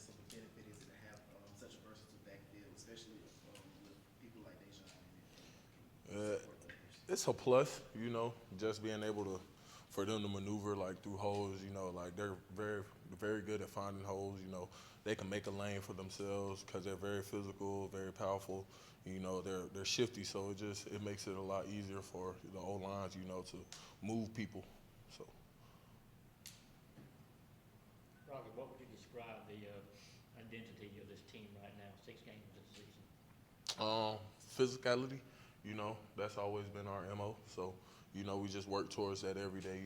guess, of a benefit is it to have such a versatile backfield, especially with people like Dejan and Uh, support players? it's a plus, just being able to for them to maneuver like through holes. Like they're very good at finding holes. They can make a lane for themselves because they're very physical, very powerful. They're shifty, so it makes it a lot easier for the O lines, to move people. So Roger, what would you describe the identity of this team right now, 6 games this season? um, physicality, that's always been our mo. So we just work towards that every day.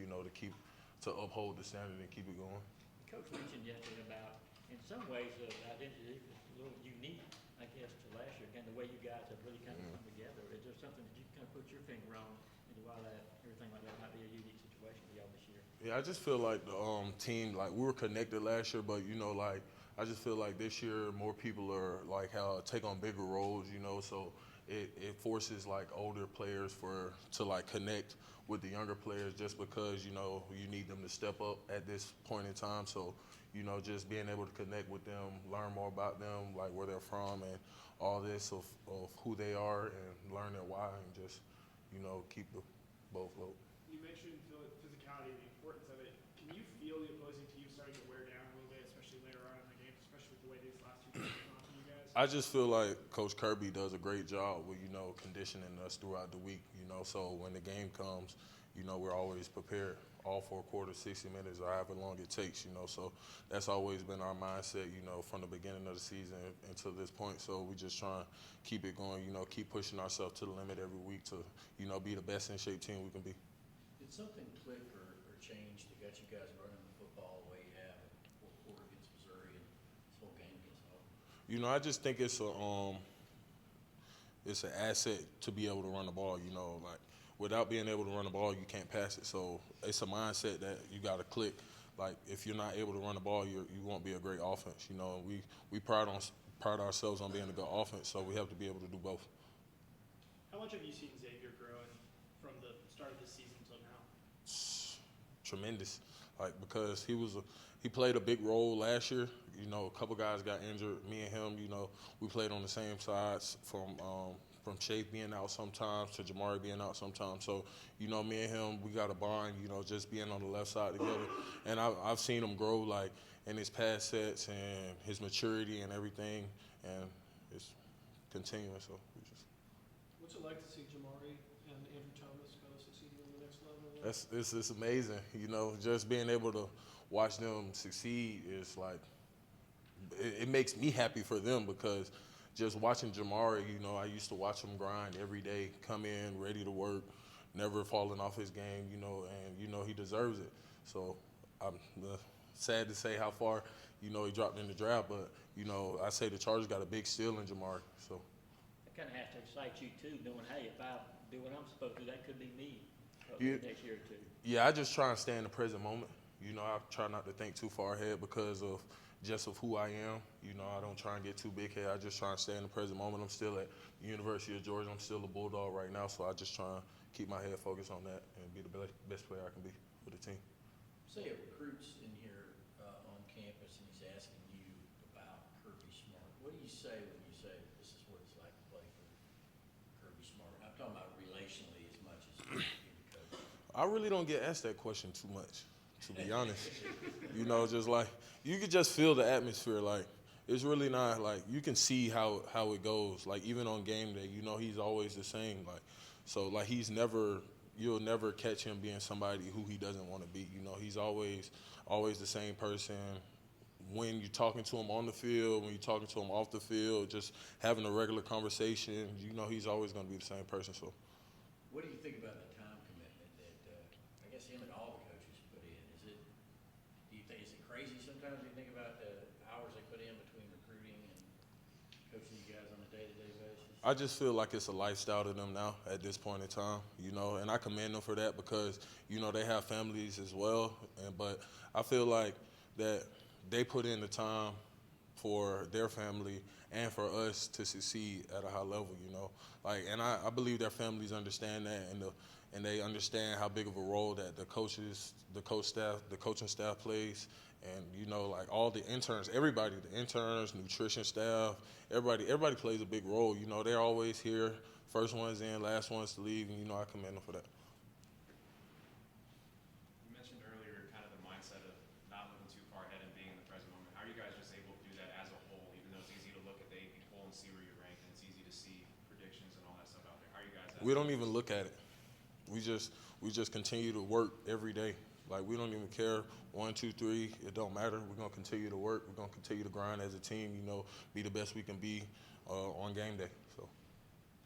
To uphold the standard and keep it going. Coach mentioned yesterday about, in some ways, the identity is a little unique, I guess, to last year, and the way you guys have really kind of come together. Is there something that you kind of put your finger on into why everything like that might be a unique situation for y'all this year? Yeah, I just feel like the team, like we were connected last year, but like I just feel like this year more people are like how take on bigger roles, so it forces like older players to like connect with the younger players just because you need them to step up at this point in time. So just being able to connect with them, learn more about them, like where they're from, and all this of who they are, and learn their why, and just keep the boat float. You mentioned physicality and the importance of it. Can you feel the opposing team starting to wear down a little bit, especially later on in the game, especially with the way these last 2 games have gone for you guys? I just feel like Coach Kirby does a great job with, conditioning us throughout the week, so when the game comes, we're always prepared, all 4 quarters, 60 minutes, or however long it takes, so that's always been our mindset, from the beginning of the season until this point. So we just try and keep it going, keep pushing ourselves to the limit every week to, be the best in shape team we can be. Did something click or change that got you guys running the football the way you have in the fourth quarter against Missouri and this whole game against Auburn? I just think it's an asset to be able to run the ball. Like without being able to run the ball, you can't pass it. So it's a mindset that you got to click. Like if you're not able to run the ball, you won't be a great offense. We pride ourselves on being a good offense, so we have to be able to do both. How much have you seen Xavier growing from the start of this season until now? Tremendous, like because he played a big role last year. A couple guys got injured. Me and him, we played on the same sides from Shafe being out sometimes to Jamari being out sometimes. So me and him, we got a bond. Just being on the left side together, and I've seen him grow like in his pass sets and his maturity and everything, and it's continuing. So we just. What's it like to see Jamari and Andrew Thomas kind of succeeding on the next level? It's amazing, just being able to watch them succeed is like, it makes me happy for them because just watching Jamari, I used to watch him grind every day, come in, ready to work, never falling off his game, and, he deserves it. So I'm sad to say how far, he dropped in the draft, but, I say the Chargers got a big steal in Jamari, so. It kind of has to excite you too, knowing, hey, if I do what I'm supposed to, that could be me next year or two. Yeah, I just try and stay in the present moment. I try not to think too far ahead because of who I am. I don't try and get too big head. I just try and stay in the present moment. I'm still at the University of Georgia. I'm still a Bulldog right now, so I just try and keep my head focused on that and be the best player I can be for the team. Say a recruit's in here on campus and he's asking you about Kirby Smart. What do you say when you say this is what it's like to play for Kirby Smart? I'm talking about relationally as much as being the coach. I really don't get asked that question too much, to be honest. Just like you could just feel the atmosphere. Like it's really not like you can see how it goes. Like even on game day, he's always the same. Like so, like you'll never catch him being somebody who he doesn't want to be. He's always the same person. When you're talking to him on the field, when you're talking to him off the field, just having a regular conversation, he's always going to be the same person. So. What do you think about the time commitment that I guess him and all the coaches put in? Is it crazy sometimes? Do you think about the hours they put in between recruiting and coaching you guys on a day-to-day basis? I just feel like it's a lifestyle to them now at this point in time, and I commend them for that because, they have families as well. But I feel like that they put in the time for their family and for us to succeed at a high level, and I believe their families understand that and they understand how big of a role that the coaching staff plays And, you know, like all the interns, everybody, the interns, nutrition staff, everybody plays a big role. You know, they're always here, first ones in, last ones to leave, and, you know, I commend them for that. You mentioned earlier kind of the mindset of not looking too far ahead and being in the present moment. How are you guys just able to do that as a whole, even though it's easy to look at the AP poll and see where you're ranked, and it's easy to see predictions and all that stuff out there? How are you guys? We don't even look at it. We just continue to work every day. Like, we don't even care, 1, 2, 3, it don't matter. We're going to continue to work. We're going to continue to grind as a team, you know, be the best we can be on game day. So.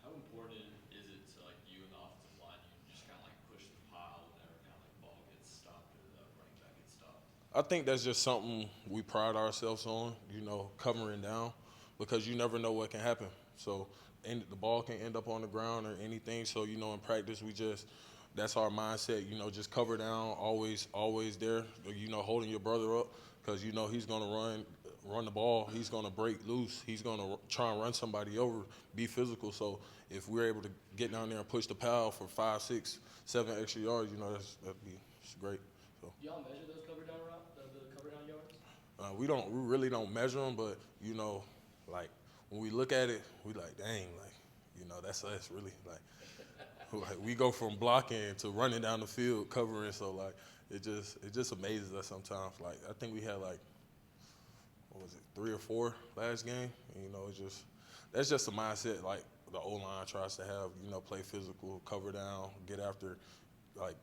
How important is it to, like, you and the offensive line, you just kind of, like, push the pile whenever kind of, like, ball gets stopped or the running back gets stopped? I think that's just something we pride ourselves on, you know, covering down, because you never know what can happen. So, and the ball can end up on the ground or anything. So, you know, in practice, that's our mindset, you know, just cover down, always there, you know, holding your brother up, because, you know, he's going to run the ball. He's going to break loose. He's going to try and run somebody over, be physical. So if we're able to get down there and push the pile for 5, 6, 7 extra yards, you know, it's great. So. Y'all measure those cover down the cover down yards? We really don't measure them, but, you know, like, when we look at it, we like, dang, like, you know, that's us really, like we go from blocking to running down the field, covering. So, like, it just amazes us sometimes. Like, I think we had, like, what was it, 3 or 4 last game? And, you know, that's just a mindset, like, the O-line tries to have, you know, play physical, cover down, get after, like,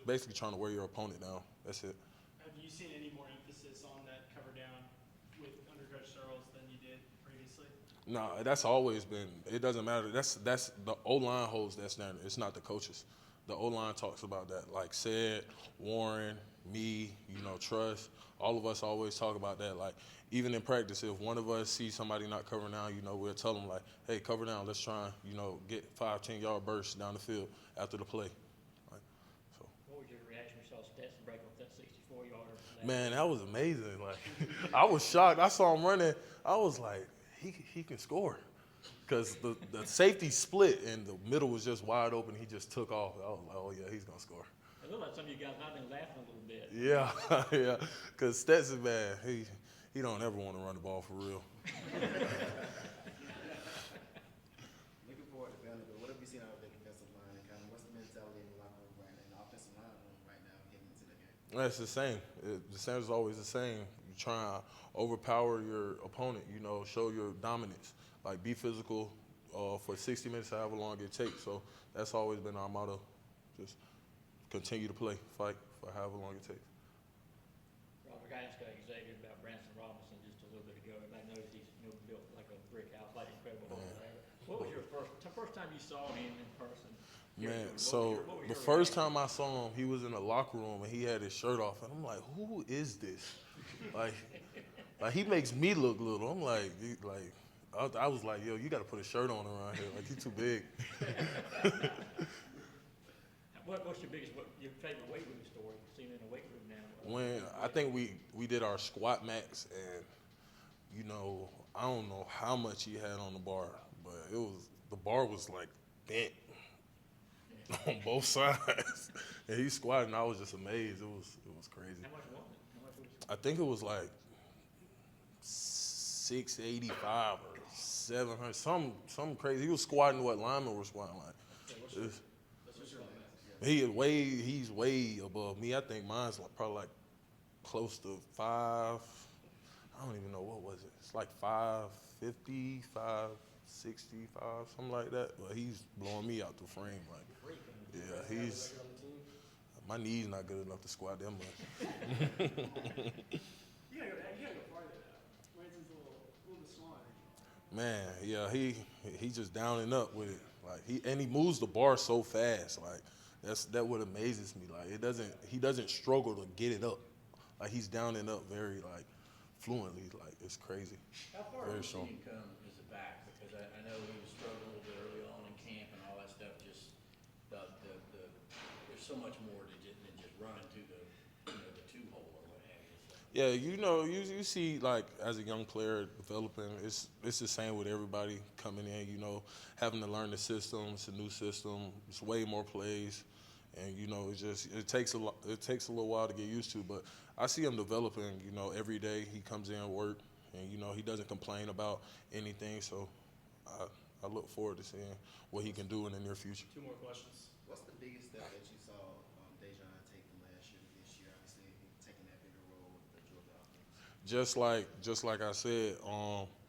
basically trying to wear your opponent down. That's it. Have you seen any more emphasis on that cover down under Coach Searles than you did previously? No, that's always been. It doesn't matter. That's the O-line holds that standard. It's not the coaches. The O-line talks about that. Like said, Warren, me, you know, Trust. All of us always talk about that. Like, even in practice, if one of us sees somebody not covering down, you know, we'll tell them, like, hey, cover down. Let's try and, you know, get 5, 10-yard bursts down the field after the play. Like, so. What was your reaction when you saw Stetson break off that 64-yarder? Man, that was amazing. Like, I was shocked. I saw him running. I was like, he can score. Because the safety split and the middle was just wide open. He just took off. I was like, oh, yeah, he's going to score. It looked like some of you guys might have been laughing a little bit. Yeah, yeah. Because Stetson, man, he don't ever want to run the ball for real. Looking forward to Vandy, but what have you seen out of the defensive line? And kind of what's the mentality in the locker room right now, and the offensive line room right now getting into the game? It's the same. The same is always the same. You try to overpower your opponent, you know, show your dominance. Like, be physical for 60 minutes, however long it takes. So that's always been our motto. Just continue to play, fight for however long it takes. Robert, I asked Xavier about Branson Robinson just a little bit ago. Everybody knows he's, you know, built like a brick house, like incredible. What was your first time you saw him in person? Man, so the first time I saw him, he was in the locker room and he had his shirt off, and I'm like, who is this? like he makes me look little. I'm like I was like, yo, you got to put a shirt on around here. Like, he's too big. What's your favorite weight room story? Seen in a weight room now? When I think we did our squat max, and, you know, I don't know how much he had on the bar, but the bar was like bent on both sides, and he squatted, and I was just amazed. It was crazy. How much was it? I think it was like 685 or 700, something crazy. He was squatting what linemen were squatting like. He's way above me. I think mine's probably like close to 5. I don't even know, what was it. It's like 550, 565, something like that. But he's blowing me out the frame. Like, yeah, my knee's not good enough to squat that much. You gotta go farther now. Branson's a little bit smaller. Man, yeah, he just down and up with it. Like, he moves the bar so fast. Like, that what amazes me. Like, he doesn't struggle to get it up. Like, he's down and up very, like, fluently. Like, it's crazy. How far Very has strong. he come as a back? Because I know he was struggling a little bit early on in camp and all that stuff. Just there's so much more than just running to the 2-hole or what have you. So. Yeah, you know, you see, like, as a young player developing, it's the same with everybody coming in, you know, having to learn the system. It's a new system. It's way more plays. And you know, it takes a little while to get used to. But I see him developing. You know, every day he comes in work, and you know he doesn't complain about anything. So I look forward to seeing what he can do in the near future. 2 more questions. What's the biggest step that you saw Dejan take from last year to this year? Obviously, taking that bigger role with the Georgia offense. Just like I said,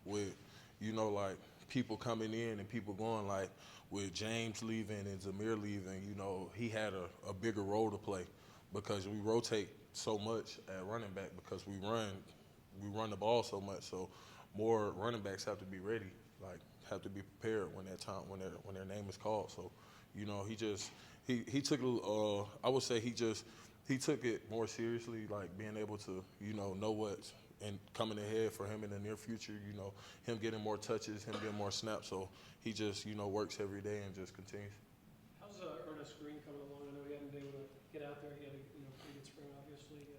with you know like people coming in and people going, like with James leaving and Zamir leaving, you know he had a bigger role to play because we rotate so much at running back because we run the ball so much. So more running backs have to be ready, like have to be prepared when their name is called. So you know he took I would say he took it more seriously, like being able to know what's and coming ahead for him in the near future. You know, him getting more touches, him getting more snaps. So he just works every day and just continues. How's Ernest Green coming along? I know he hadn't been able to get out there. He had a pretty good spring, obviously.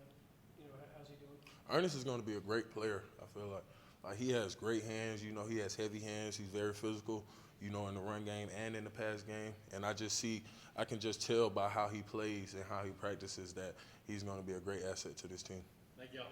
How's he doing? Ernest is going to be a great player. I feel like he has great hands. You know, he has heavy hands. He's very physical. You know, in the run game and in the pass game. And I can just tell by how he plays and how he practices that he's going to be a great asset to this team. Thank y'all.